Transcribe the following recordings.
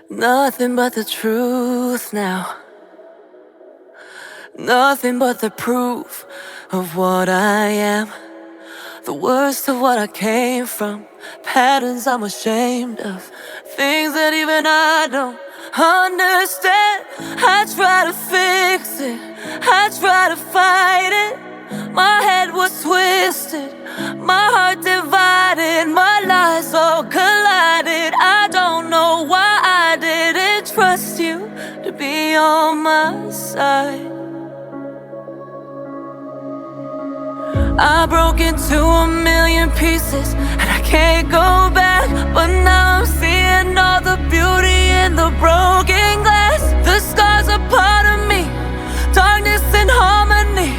Nothing but the truth now. Nothing but the proof of what I am. The worst of what I came from. Patterns I'm ashamed of. Things that even I don't understand. I try to fix it, I try to fight it. My head was twisted, my heart divided, my lies all collided. I don't know why I didn't trust you to be on my side. I broke into a million pieces and I can't go back. But now I'm seeing all the beauty in the broken glass. The scars are part of me, darkness and harmony.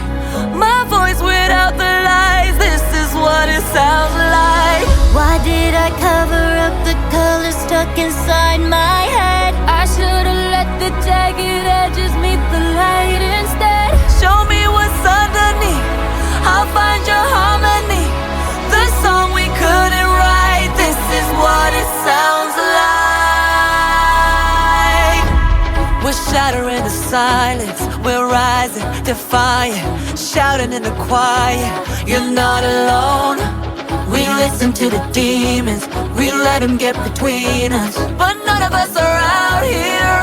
My voice without the lies, this is what it sounds like. Why did I cover up the color stuck inside my head? I should've let the jagged edges meet the light instead. Show me what's underneath, I'll find your harmony. The song we couldn't write, this is what it sounds like. We're shattering the silence, we're rising, defiant, shouting in the quiet. You're not alone. We listen to the demons, we let them get between us. But none of us are out here